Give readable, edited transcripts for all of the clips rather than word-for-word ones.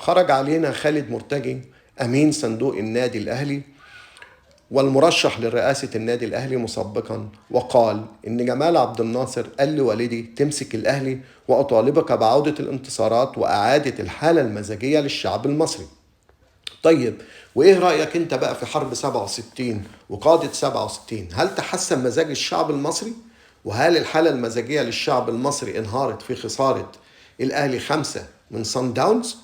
خرج علينا خالد مرتجي أمين صندوق النادي الأهلي والمرشح لرئاسة النادي الأهلي مسبقا، وقال إن جمال عبد الناصر قال لوالدي تمسك الأهلي وأطالبك بعودة الانتصارات وإعادة الحالة المزاجية للشعب المصري. طيب، وإيه رأيك أنت بقى في حرب 67 وقادة 67؟ هل تحسن مزاج الشعب المصري؟ وهل الحالة المزاجية للشعب المصري انهارت في خسارة الأهلي 5 من صن داونز؟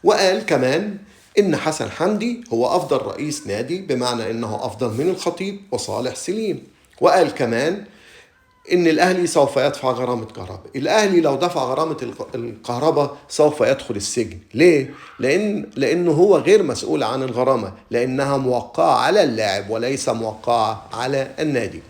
وقال كمان إن حسن حمدي هو أفضل رئيس نادي، بمعنى إنه أفضل من الخطيب وصالح سليم. وقال كمان إن الأهلي سوف يدفع غرامة كهرباء. الأهلي لو دفع غرامة الكهرباء سوف يدخل السجن. ليه؟ لأنه هو غير مسؤول عن الغرامة، لأنها موقعة على اللاعب وليس موقعة على النادي.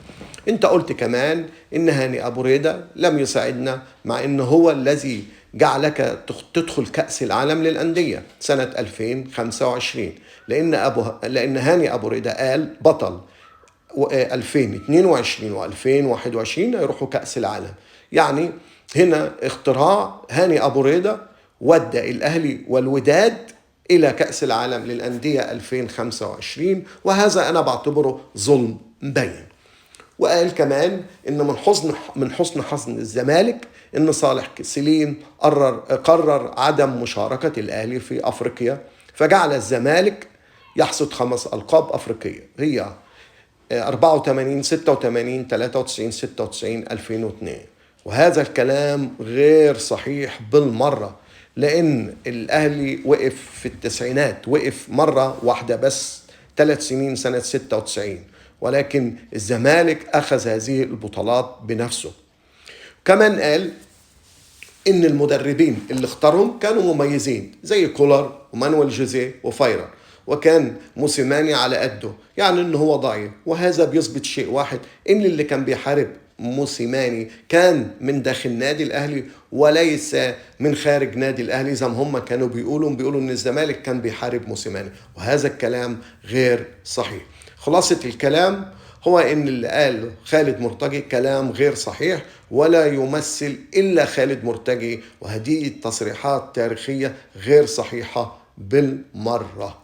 انت قلت كمان إن هاني أبو ريدة لم يساعدنا، مع إنه هو الذي جعلك تدخل كأس العالم للأندية سنة 2025، لأن هاني أبو ريدة قال بطل 2022 و2021 يروحوا كأس العالم. يعني هنا اختراع هاني أبو ريدة ودى الأهلي والوداد إلى كأس العالم للأندية 2025، وهذا أنا بعتبره ظلم بين. وقال كمان إن من حسن حظ الزمالك إن صالح سليم قرر عدم مشاركة الأهلي في أفريقيا، فجعل الزمالك يحصد 5 ألقاب أفريقية، هي 84 86 93 96 2002. وهذا الكلام غير صحيح بالمرة، لأن الأهلي وقف في التسعينات، وقف مرة واحدة بس 3 سنين سنة 96، ولكن الزمالك أخذ هذه البطولات بنفسه. كمان قال إن المدربين اللي اختارهم كانوا مميزين زي كولر ومانويل جوزيه وفايرر، وكان موسيماني على قده، يعني إنه هو ضعيف. وهذا بيثبت شيء واحد، إن اللي كان بيحارب موسيماني كان من داخل نادي الأهلي وليس من خارج نادي الأهلي، زي ما هم كانوا بيقولوا إن الزمالك كان بيحارب موسيماني، وهذا الكلام غير صحيح. خلاصة الكلام هو إن اللي قال خالد مرتجي كلام غير صحيح، ولا يمثل إلا خالد مرتجي، وهذه التصريحات تاريخية غير صحيحة بالمرة.